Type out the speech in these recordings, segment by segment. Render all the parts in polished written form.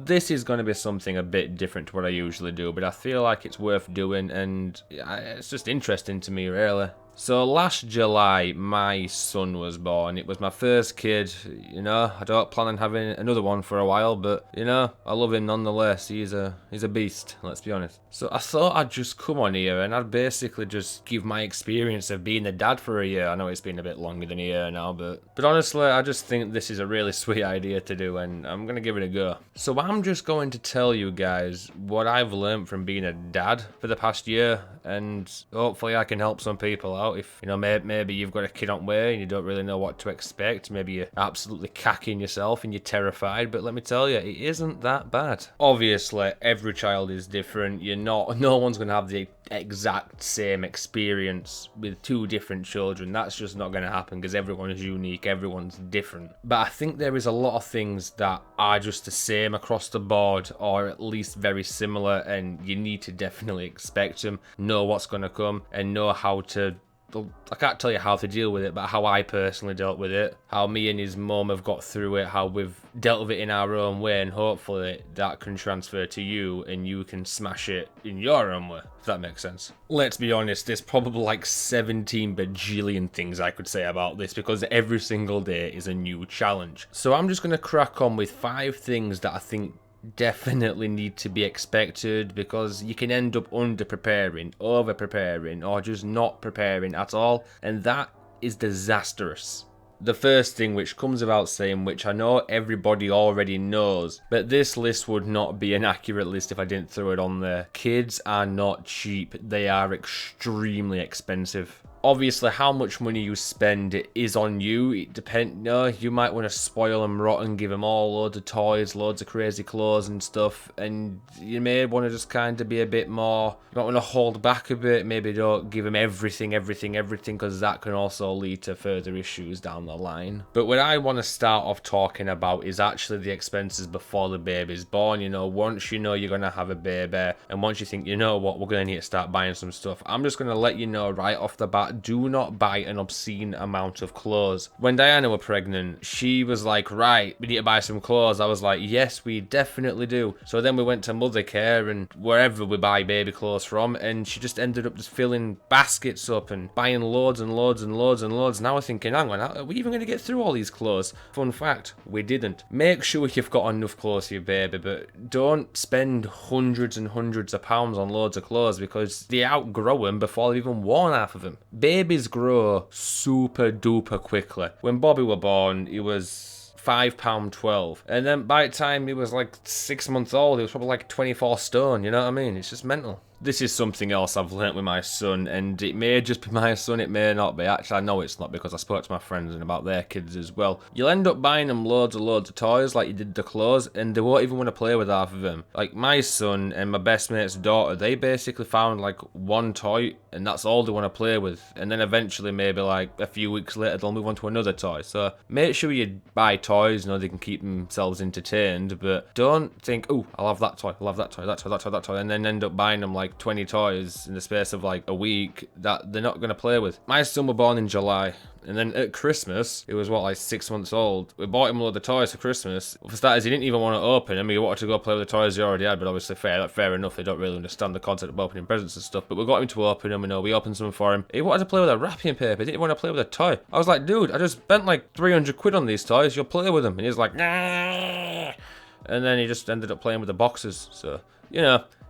This is going to be something a bit different to what I usually do, but I feel like it's worth doing, and it's just interesting to me, really. So last July, my son was born. It was my first kid, I don't plan on having another one for a while, but, I love him nonetheless. He's a beast, let's be honest. So I thought I'd just come on here and I'd basically just give my experience of being a dad for a year. I know it's been a bit longer than a year now, but honestly, I just think this is a really sweet idea to do, and I'm going to give it a go. So I'm just going to tell you guys what I've learned from being a dad for the past year, and hopefully I can help some people out. If, maybe you've got a kid on the way and you don't really know what to expect. Maybe you're absolutely cacking yourself and you're terrified, but let me tell you, it isn't that bad. Obviously, every child is different. No one's going to have the exact same experience with two different children. That's just not going to happen because everyone is unique, everyone's different. But I think there is a lot of things that are just the same across the board, or at least very similar, and you need to definitely expect them, know what's going to come, and know how to... I can't tell you how to deal with it, but how I personally dealt with it, how me and his mum have got through it, how we've dealt with it in our own way, and hopefully that can transfer to you and you can smash it in your own way, if that makes sense. Let's be honest, there's probably like 17 bajillion things I could say about this because every single day is a new challenge. So I'm just going to crack on with 5 things that I think definitely need to be expected, because you can end up under preparing, over preparing, or just not preparing at all, and that is disastrous. The first thing, which comes without saying, which I know everybody already knows, but this list would not be an accurate list if I didn't throw it on there. Kids are not cheap. They are extremely expensive. Obviously, how much money you spend is on you. It depends. No, you might want to spoil them rotten, give them all loads of toys, loads of crazy clothes and stuff, and you may want to just kind of be a bit more... You might want to hold back a bit. Maybe don't give them everything, because that can also lead to further issues down the line. But what I want to start off talking about is actually the expenses before the baby's born. Once you know you're going to have a baby, and once you think, you know what, we're going to need to start buying some stuff, I'm just going to let you know right off the bat, do not buy an obscene amount of clothes. When Diana was pregnant, she was like, right, we need to buy some clothes. I was like, yes, we definitely do. So then we went to Mothercare and wherever we buy baby clothes from, and she just ended up just filling baskets up and buying loads and loads and loads and loads. Now we're thinking, hang on, are we even going to get through all these clothes? Fun fact, we didn't. Make sure you've got enough clothes for your baby, but don't spend hundreds and hundreds of pounds on loads of clothes, because they outgrow them before they've even worn half of them. Babies grow super duper quickly. When Bobby was born, he was £5.12, and then by the time he was like 6 months old, he was probably like 24 stone. You know what I mean? It's just mental. This is something else I've learnt with my son, and it may just be my son, it may not be. Actually, I know it's not, because I spoke to my friends and about their kids as well. You'll end up buying them loads of toys like you did the clothes, and they won't even want to play with half of them. Like my son and my best mate's daughter, they basically found like one toy, and that's all they want to play with. And then eventually, maybe like a few weeks later, they'll move on to another toy. So make sure you buy toys, they can keep themselves entertained, but don't think, oh, I'll have that toy, that toy, and then end up buying them like 20 toys in the space of like a week that they're not going to play with. My son was born in July, and then at Christmas, it was like 6 months old. We bought him a load of toys for Christmas. For starters, he didn't even want to open them. He wanted to go play with the toys he already had, but obviously fair enough. They don't really understand the concept of opening presents and stuff. But we got him to open them, we opened some for him. He wanted to play with a wrapping paper. He didn't want to play with a toy. I was like, dude, I just spent like 300 quid on these toys. You'll play with them. And he's like, nah. And then he just ended up playing with the boxes. So,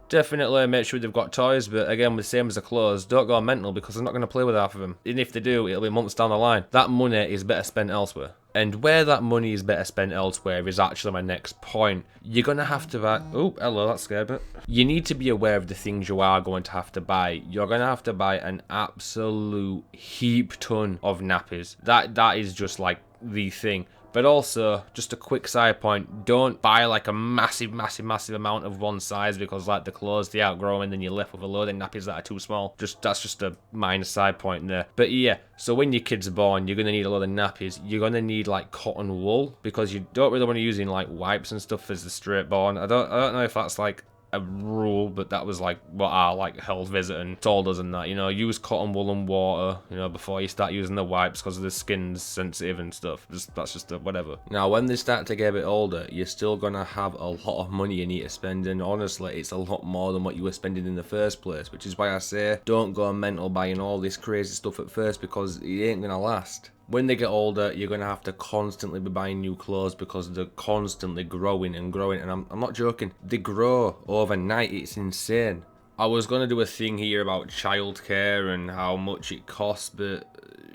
definitely make sure they've got toys, but again, the same as the clothes, don't go mental, because they're not going to play with half of them. And if they do, it'll be months down the line. That money is better spent elsewhere. And where that money is better spent elsewhere is actually my next point. You're going to have to buy... Oh, hello, that scared me. You need to be aware of the things you are going to have to buy. You're going to have to buy an absolute heap ton of nappies. That is just like the thing. But also, just a quick side point, don't buy like a massive amount of one size, because like the clothes, they outgrow, and then you're left with a load of nappies that are too small. That's just a minor side point there. But yeah, so when your kid's born, you're going to need a lot of nappies. You're going to need like cotton wool, because you don't really want to use in like wipes and stuff as the straight born. I don't know if that's like a rule, but that was like what our like health visitor told us and that, you know, use cotton wool and water, you know, before you start using the wipes because the skin's sensitive and stuff. That's just whatever. Now, when they start to get a bit older, you're still gonna have a lot of money you need to spend, and honestly, it's a lot more than what you were spending in the first place, which is why I say don't go mental buying all this crazy stuff at first, because it ain't gonna last. When they get older, you're going to have to constantly be buying new clothes because they're constantly growing and growing. And I'm not joking. They grow overnight. It's insane. I was going to do a thing here about childcare and how much it costs, but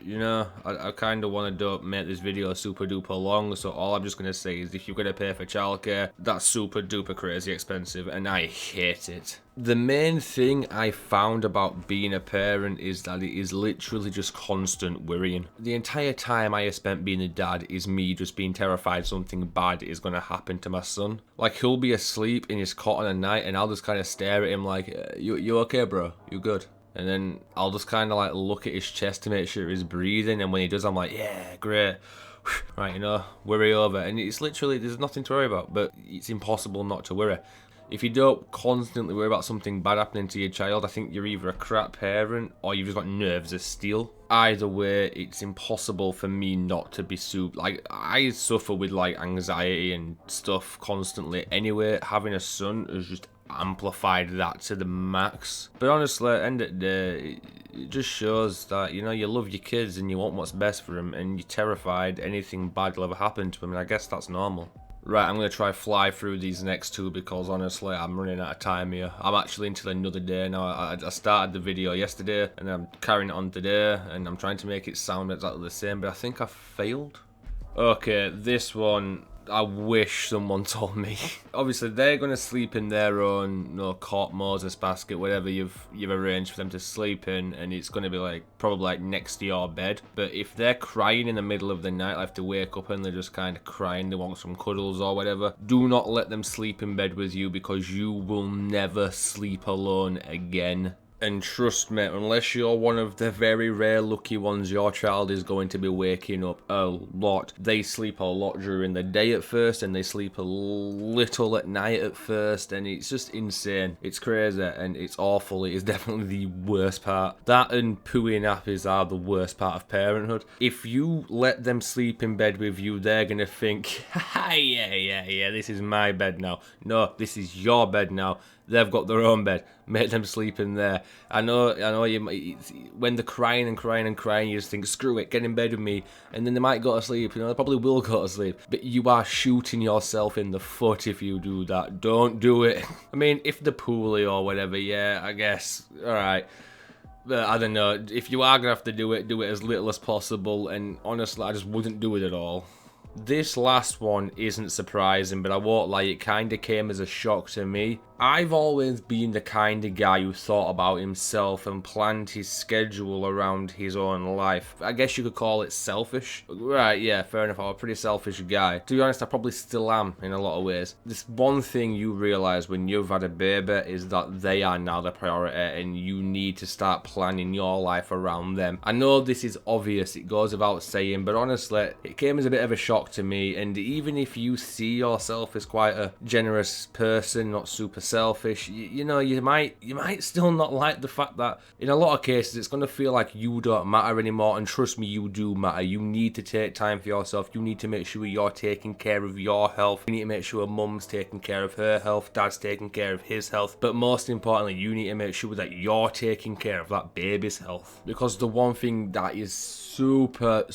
you know, I kind of want to don't make this video super duper long, so all I'm just going to say is if you're going to pay for childcare, that's super duper crazy expensive, and I hate it. The main thing I found about being a parent is that it is literally just constant worrying. The entire time I have spent being a dad is me just being terrified something bad is going to happen to my son. Like, he'll be asleep in his cot on a night, and I'll just kind of stare at him like, you okay, bro? You good? And then I'll just kind of like look at his chest to make sure he's breathing. And when he does, I'm like, yeah, great. Right, you know, worry over. And it's literally, there's nothing to worry about, but it's impossible not to worry. If you don't constantly worry about something bad happening to your child, I think you're either a crap parent or you've just got nerves of steel. Either way, it's impossible for me not to be super. Like, I suffer with like anxiety and stuff constantly anyway. Having a son is just amplified that to the max. But honestly, at the end of the day, it just shows that, you know, you love your kids and you want what's best for them, and you're terrified anything bad will ever happen to them, and I guess that's normal. Right, I'm going to try fly through these next two because honestly I'm running out of time here. I'm actually until another day now. I started the video yesterday and I'm carrying it on today, and I'm trying to make it sound exactly the same, but I think I failed. Okay, this one, I wish someone told me. Obviously, they're going to sleep in their own, you know, cot, Moses basket, whatever you've arranged for them to sleep in, and it's going to be like probably like next to your bed. But if they're crying in the middle of the night, like to wake up and they're just kind of crying, they want some cuddles or whatever, do not let them sleep in bed with you, because you will never sleep alone again. And trust me, unless you're one of the very rare lucky ones, your child is going to be waking up a lot. They sleep a lot during the day at first, and they sleep a little at night at first, and it's just insane. It's crazy, and it's awful. It is definitely the worst part. That and pooing nappies are the worst part of parenthood. If you let them sleep in bed with you, they're going to think, yeah, this is my bed now. No, this is your bed now. They've got their own bed. Make them sleep in there. I know. You when they're crying, you just think, screw it, get in bed with me, and then they might go to sleep. You know, they probably will go to sleep. But you are shooting yourself in the foot if you do that. Don't do it. I mean, if they're poorly or whatever, yeah, I guess. All right. But I don't know. If you are gonna have to do it as little as possible. And honestly, I just wouldn't do it at all. This last one isn't surprising, but I won't lie, it kind of came as a shock to me. I've always been the kind of guy who thought about himself and planned his schedule around his own life. I guess you could call it selfish. Right, yeah, fair enough, I'm a pretty selfish guy. To be honest, I probably still am in a lot of ways. This one thing you realise when you've had a baby is that they are now the priority, and you need to start planning your life around them. I know this is obvious, it goes without saying, but honestly, it came as a bit of a shock to me. And even if you see yourself as quite a generous person, not super selfish, you know, you might still not like the fact that in a lot of cases it's going to feel like you don't matter anymore. And trust me, you do matter. You need to take time for yourself. You need to make sure you're taking care of your health. You need to make sure mum's taking care of her health, dad's taking care of his health, but most importantly, you need to make sure that you're taking care of that baby's health. Because the one thing that is super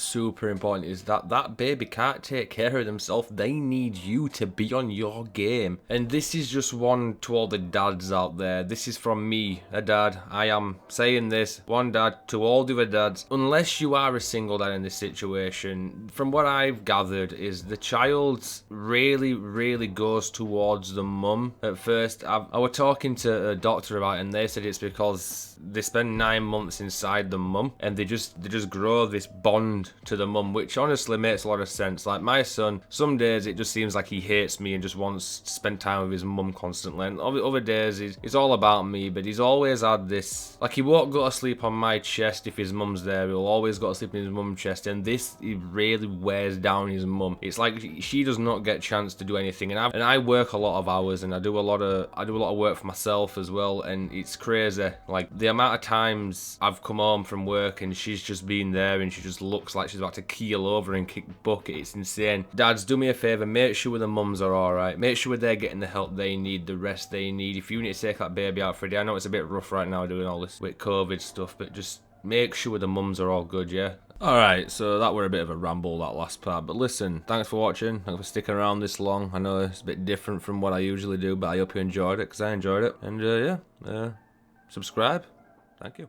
important is that baby can't take care of themselves. They need you to be on your game. And this is just one to all the dads out there. This is from me, a dad. I am saying this, one dad to all the other dads. Unless you are a single dad in this situation, from what I've gathered is the child really goes towards the mum at first. I was talking to a doctor about it, and they said it's because they spend 9 months inside the mum, and they just grow this bond to the mum, which honestly makes a lot of sense. Like my son, some days it just seems like he hates me and just wants to spend time with his mum constantly, and other days he's all about me, but he's always had this, like, he won't go to sleep on my chest if his mum's there. He'll always go to sleep in his mum's chest, and this, it really wears down his mum. It's like she does not get a chance to do anything, and I work a lot of hours, and I do a lot of work for myself as well, and it's crazy. Like, the amount of times I've come home from work and she's just been there and she just looks like she's about to keel over and kick bucket. It's insane. Dads, do me a favour, make sure the mums are alright. Make sure they're getting the help they need, the rest they need. If you need to take that baby out for a day, I know it's a bit rough right now doing all this with COVID stuff, but just make sure the mums are all good, yeah? Alright, so that were a bit of a ramble, that last part, but listen, thanks for watching, thanks for sticking around this long. I know it's a bit different from what I usually do, but I hope you enjoyed it, because I enjoyed it. And yeah, subscribe. Thank you.